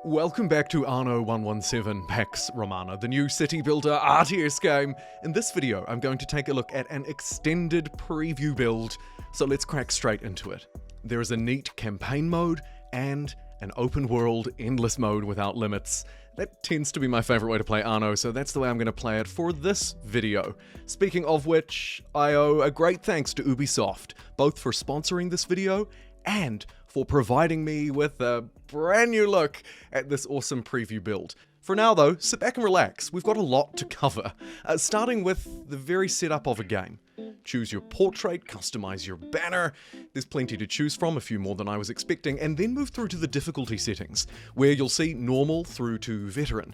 Welcome back to ANNO 117 Pax Romana, the new city builder RTS game. In this video, I'm going to take a look at an extended preview build, so let's crack straight into it. There is a neat campaign mode and an open world endless mode without limits. That tends to be my favorite way to play ANNO, so that's the way I'm going to play it for this video. Speaking of which, I owe a great thanks to Ubisoft, both for sponsoring this video and for providing me with a brand new look at this awesome preview build. For now though, sit back and relax, we've got a lot to cover. Starting with the very setup of a game. Choose your portrait, customize your banner, there's plenty to choose from, a few more than I was expecting, and then move through to the difficulty settings, where you'll see normal through to veteran.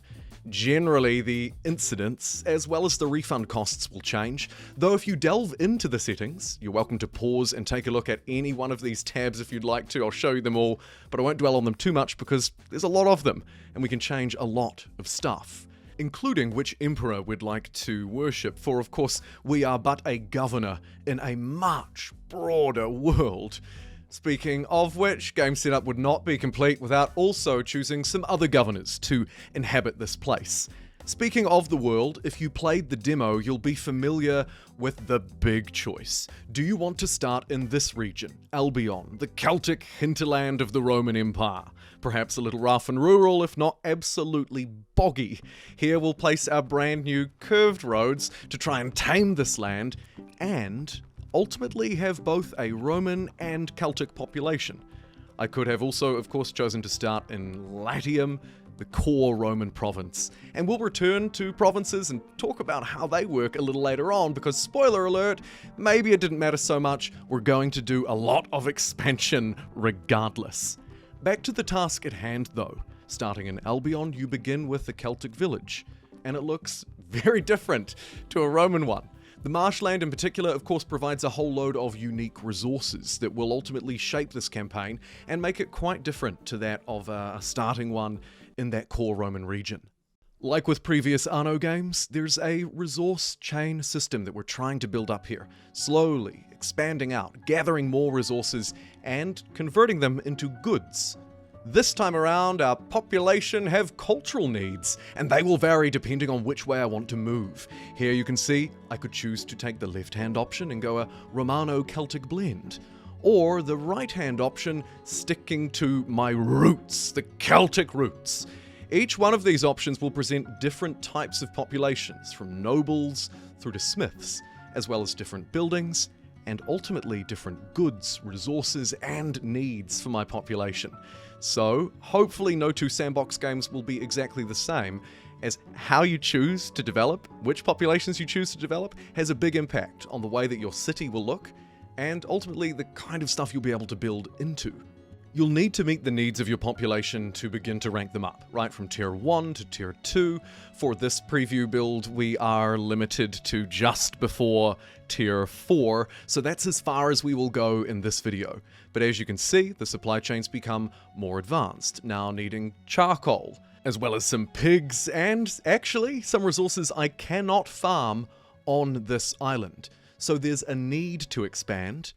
Generally, the incidents, as well as the refund costs, will change, though if you delve into the settings, you're welcome to pause and take a look at any one of these tabs if you'd like to. I'll show you them all, but I won't dwell on them too much because there's a lot of them, and we can change a lot of stuff, including which emperor we'd like to worship, for of course we are but a governor in a much broader world. Speaking of which, game setup would not be complete without also choosing some other governors to inhabit this place. Speaking of the world, if you played the demo, you'll be familiar with the big choice. Do you want to start in this region, Albion, the Celtic hinterland of the Roman Empire? Perhaps a little rough and rural, if not absolutely boggy. Here we'll place our brand new curved roads to try and tame this land, and ultimately have both a Roman and Celtic population. I could have also, of course, chosen to start in Latium, the core Roman province, and we'll return to provinces and talk about how they work a little later on, because spoiler alert, maybe it didn't matter so much, we're going to do a lot of expansion regardless. Back to the task at hand though. Starting in Albion, you begin with the Celtic village, and it looks very different to a Roman one. The marshland in particular, of course, provides a whole load of unique resources that will ultimately shape this campaign and make it quite different to that of a starting one in that core Roman region. Like with previous ANNO games, there's a resource chain system that we're trying to build up here, slowly expanding out, gathering more resources, and converting them into goods. This time around, our population have cultural needs, and they will vary depending on which way I want to move. Here you can see, I could choose to take the left-hand option and go a Romano-Celtic blend, or the right-hand option, sticking to my roots, the Celtic roots. Each one of these options will present different types of populations, from nobles through to smiths, as well as different buildings, and ultimately different goods, resources, and needs for my population. So, hopefully no two sandbox games will be exactly the same, as how you choose to develop, which populations you choose to develop, has a big impact on the way that your city will look, and ultimately the kind of stuff you'll be able to build into. You'll need to meet the needs of your population to begin to rank them up, right from tier 1 to tier 2. For this preview build, we are limited to just before tier 4, so that's as far as we will go in this video. But as you can see, the supply chains become more advanced, now needing charcoal, as well as some pigs, and actually some resources I cannot farm on this island. So there's a need to expand.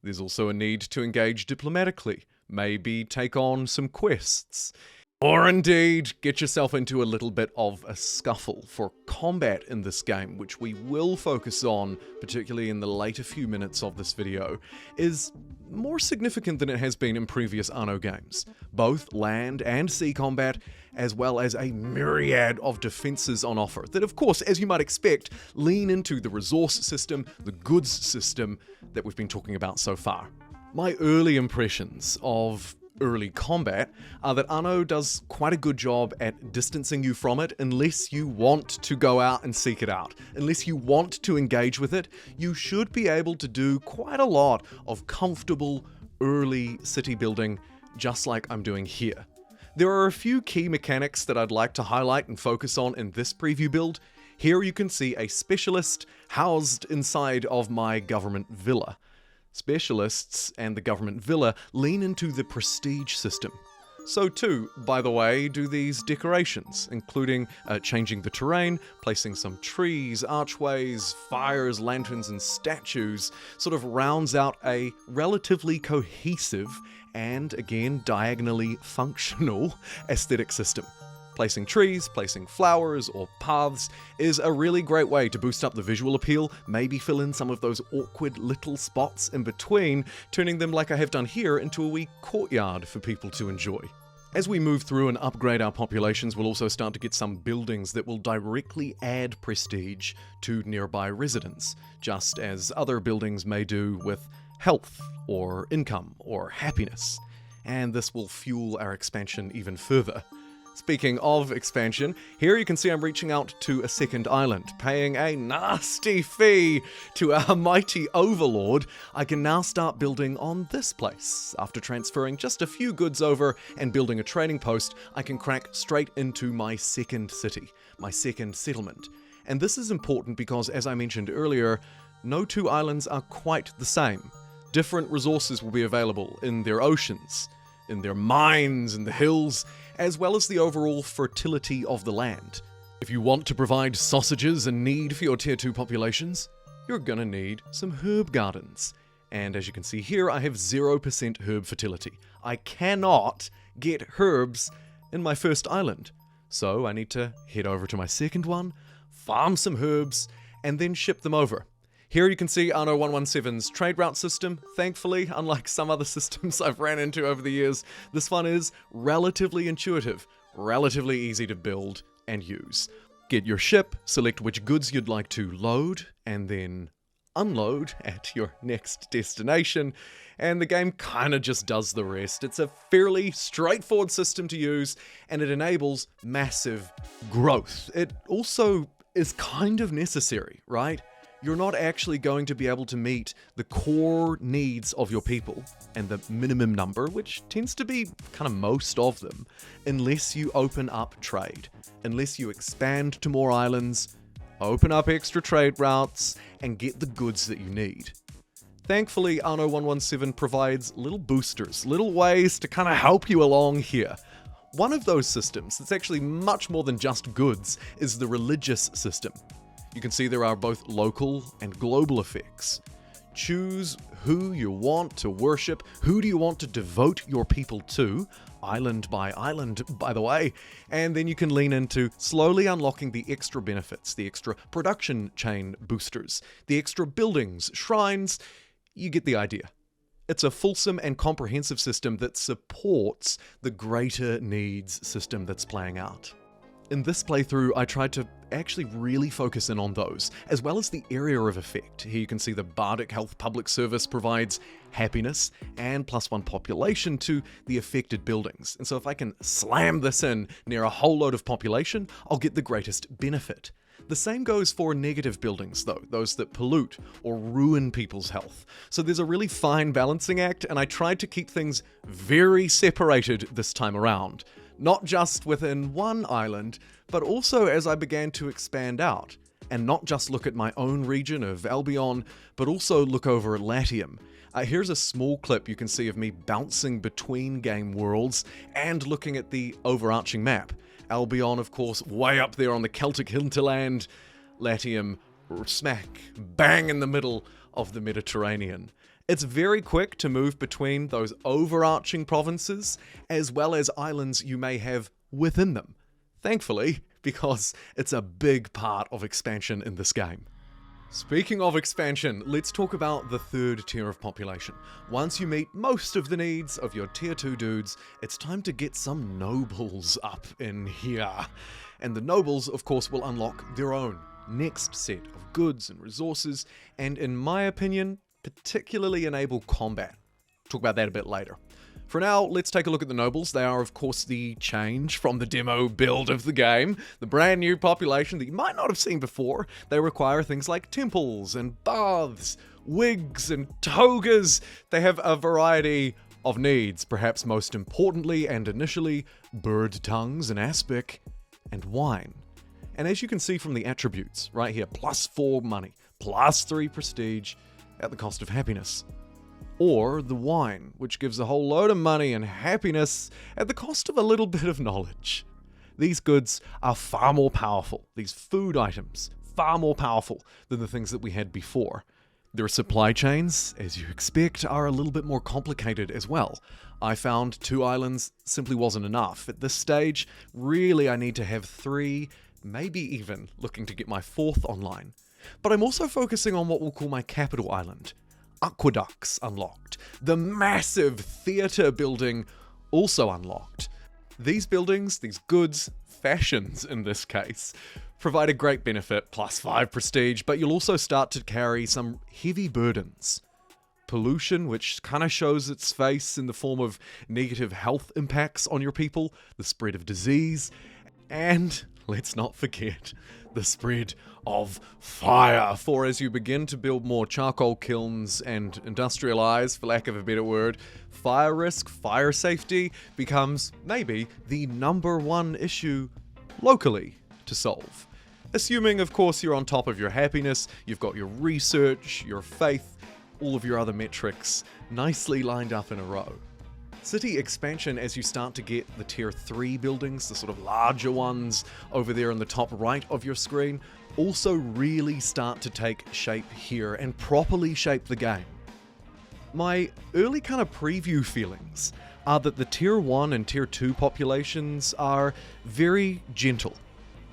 There's also a need to engage diplomatically. Maybe take on some quests, or indeed get yourself into a little bit of a scuffle. For combat in this game, which we will focus on, particularly in the later few minutes of this video, is more significant than it has been in previous ANNO games. Both land and sea combat, as well as a myriad of defenses on offer that, of course, as you might expect, lean into the resource system, the goods system that we've been talking about so far. My early impressions of early combat are that ANNO does quite a good job at distancing you from it unless you want to go out and seek it out. Unless you want to engage with it, you should be able to do quite a lot of comfortable early city building, just like I'm doing here. There are a few key mechanics that I'd like to highlight and focus on in this preview build. Here you can see a specialist housed inside of my government villa. Specialists and the government villa lean into the prestige system. So too, by the way, do these decorations, including changing the terrain, placing some trees, archways, fires, lanterns, and statues, sort of rounds out a relatively cohesive and, again, diagonally functional aesthetic system. Placing trees, placing flowers, or paths is a really great way to boost up the visual appeal, maybe fill in some of those awkward little spots in between, turning them, like I have done here, into a wee courtyard for people to enjoy. As we move through and upgrade our populations, we'll also start to get some buildings that will directly add prestige to nearby residents, just as other buildings may do with health, or income, or happiness. And this will fuel our expansion even further. Speaking of expansion, here you can see I'm reaching out to a second island, paying a nasty fee to our mighty overlord. I can now start building on this place. After transferring just a few goods over and building a trading post, I can crack straight into my second city, my second settlement. And this is important because, as I mentioned earlier, no two islands are quite the same. Different resources will be available in their oceans, in their mines, in the hills, as well as the overall fertility of the land. If you want to provide sausages and need for your tier 2 populations, you're gonna need some herb gardens. And as you can see here, I have 0% herb fertility. I cannot get herbs in my first island. So I need to head over to my second one, farm some herbs, and then ship them over. Here you can see ANNO 117's trade route system. Thankfully, unlike some other systems I've ran into over the years, this one is relatively intuitive, relatively easy to build and use. Get your ship, select which goods you'd like to load, and then unload at your next destination, and the game kinda just does the rest. It's a fairly straightforward system to use, and it enables massive growth. It also is kind of necessary, right? You're not actually going to be able to meet the core needs of your people, and the minimum number, which tends to be kind of most of them, unless you open up trade, unless you expand to more islands, open up extra trade routes, and get the goods that you need. Thankfully, ANNO 117 provides little boosters, little ways to kind of help you along here. One of those systems that's actually much more than just goods is the religious system. You can see there are both local and global effects. Choose who you want to worship, who do you want to devote your people to, island by island, by the way, and then you can lean into slowly unlocking the extra benefits, the extra production chain boosters, the extra buildings, shrines. You get the idea. It's a fulsome and comprehensive system that supports the greater needs system that's playing out. In this playthrough, I tried to actually really focus in on those, as well as the area of effect. Here you can see the Bardic Health Public Service provides happiness and +1 population to the affected buildings. And so if I can slam this in near a whole load of population, I'll get the greatest benefit. The same goes for negative buildings though, those that pollute or ruin people's health. So there's a really fine balancing act, and I tried to keep things very separated this time around. Not just within one island, but also as I began to expand out, and not just look at my own region of Albion, but also look over at Latium. Here's a small clip you can see of me bouncing between game worlds and looking at the overarching map. Albion, of course, way up there on the Celtic hinterland, Latium smack bang in the middle of the Mediterranean. It's very quick to move between those overarching provinces, as well as islands you may have within them. Thankfully, because it's a big part of expansion in this game. Speaking of expansion, let's talk about the third tier of population. Once you meet most of the needs of your tier 2 dudes, it's time to get some nobles up in here. And the nobles, of course, will unlock their own next set of goods and resources, and in my opinion, particularly enable combat. Talk about that a bit later. For now, let's take a look at the nobles. They are, of course, the change from the demo build of the game, the brand new population that you might not have seen before. They require things like temples and baths, wigs and togas. They have a variety of needs, perhaps most importantly and initially, bird tongues and aspic and wine. And as you can see from the attributes right here, +4 money, +3 prestige, at the cost of happiness. Or the wine, which gives a whole load of money and happiness at the cost of a little bit of knowledge. These goods are far more powerful, these food items, far more powerful than the things that we had before. Their supply chains, as you expect, are a little bit more complicated as well. I found 2 islands simply wasn't enough. At this stage, really I need to have 3, maybe even looking to get my 4th online. But I'm also focusing on what we'll call my capital island. Aqueducts unlocked. The massive theatre building also unlocked. These buildings, these goods, fashions in this case, provide a great benefit, +5 prestige, but you'll also start to carry some heavy burdens. Pollution, which kind of shows its face in the form of negative health impacts on your people, the spread of disease, and, let's not forget, the spread of fire. For as you begin to build more charcoal kilns and industrialize, for lack of a better word, fire risk, fire safety becomes maybe the #1 issue locally to solve. Assuming, of course, you're on top of your happiness, you've got your research, your faith, all of your other metrics nicely lined up in a row. City expansion, as you start to get the tier 3 buildings, the sort of larger ones over there in the top right of your screen, also really start to take shape here and properly shape the game. My early kind of preview feelings are that the tier 1 and tier 2 populations are very gentle.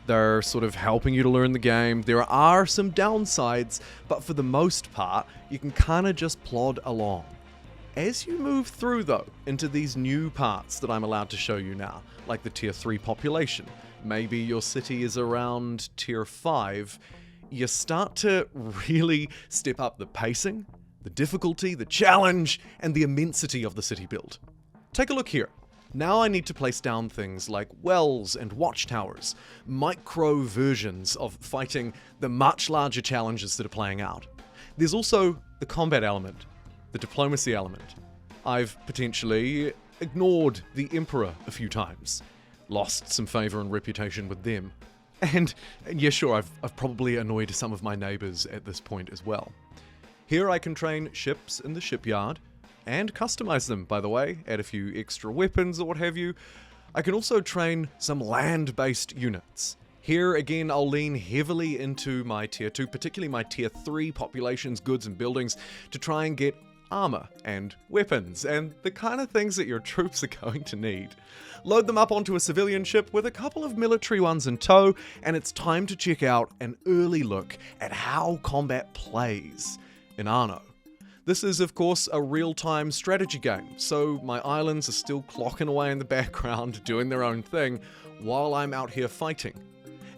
They're sort of helping you to learn the game. There are some downsides, but for the most part, you can kind of just plod along. As you move through, though, into these new parts that I'm allowed to show you now, like the tier 3 population, maybe your city is around tier 5, you start to really step up the pacing, the difficulty, the challenge, and the immensity of the city build. Take a look here. Now I need to place down things like wells and watchtowers, micro versions of fighting the much larger challenges that are playing out. There's also the combat element, the diplomacy element. I've potentially ignored the Emperor a few times, lost some favor and reputation with them. And yeah, sure, I've probably annoyed some of my neighbors at this point as well. Here I can train ships in the shipyard, and customize them, by the way, add a few extra weapons or what have you. I can also train some land-based units. Here, again, I'll lean heavily into my tier 2, particularly my tier 3 populations, goods and buildings, to try and get armor and weapons, and the kind of things that your troops are going to need. Load them up onto a civilian ship with a couple of military ones in tow, and it's time to check out an early look at how combat plays in ANNO. This is, of course, a real-time strategy game, so my islands are still clocking away in the background, doing their own thing, while I'm out here fighting.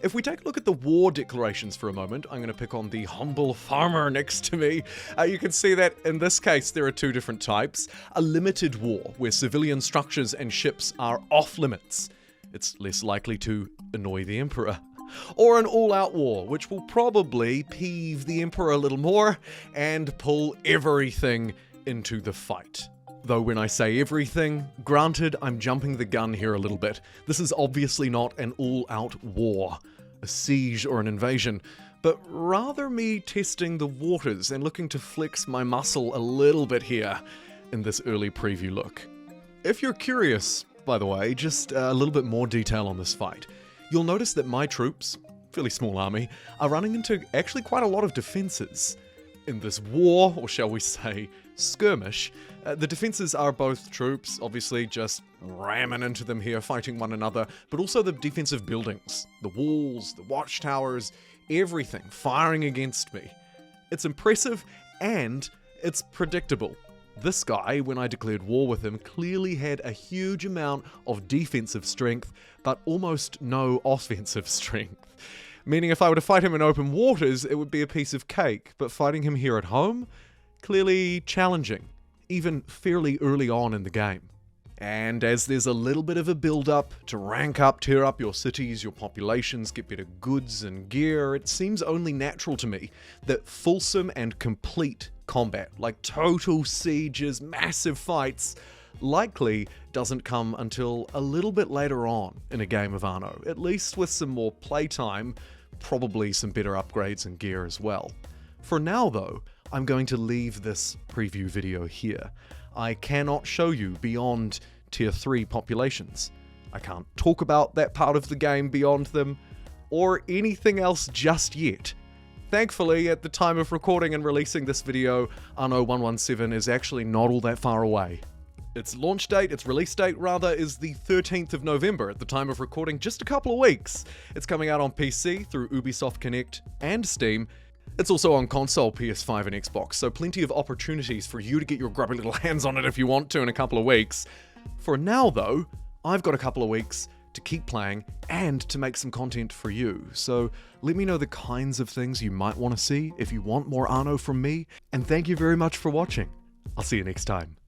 If we take a look at the war declarations for a moment, I'm going to pick on the humble farmer next to me. You can see that in this case there are 2 different types. A limited war, where civilian structures and ships are off-limits. It's less likely to annoy the Emperor. Or an all-out war, which will probably peeve the Emperor a little more and pull everything into the fight. Though when I say everything, granted, I'm jumping the gun here a little bit. This is obviously not an all-out war, a siege or an invasion, but rather me testing the waters and looking to flex my muscle a little bit here in this early preview look. If you're curious, by the way, just a little bit more detail on this fight. You'll notice that my troops, fairly small army, are running into actually quite a lot of defenses. In this war, or shall we say, skirmish, the defenses are both troops, obviously just ramming into them here, fighting one another, but also the defensive buildings, the walls, the watchtowers, everything firing against me. It's impressive and it's predictable. This guy, when I declared war with him, clearly had a huge amount of defensive strength, but almost no offensive strength. Meaning if I were to fight him in open waters, it would be a piece of cake, but fighting him here at home? Clearly challenging, even fairly early on in the game. And as there's a little bit of a build-up to rank up, tear up your cities, your populations, get better goods and gear, it seems only natural to me that fulsome and complete combat, like total sieges, massive fights, likely doesn't come until a little bit later on in a game of ANNO, at least with some more playtime, probably some better upgrades and gear as well. For now though, I'm going to leave this preview video here. I cannot show you beyond tier 3 populations. I can't talk about that part of the game beyond them, or anything else just yet. Thankfully, at the time of recording and releasing this video, ANNO 117 is actually not all that far away. Its launch date, its release date rather, is the 13th of November at the time of recording, just a couple of weeks. It's coming out on PC through Ubisoft Connect and Steam. It's also on console, PS5 and Xbox, so plenty of opportunities for you to get your grubby little hands on it if you want to in a couple of weeks. For now though, I've got a couple of weeks to keep playing and to make some content for you. So let me know the kinds of things you might want to see if you want more Anno from me, and thank you very much for watching. I'll see you next time.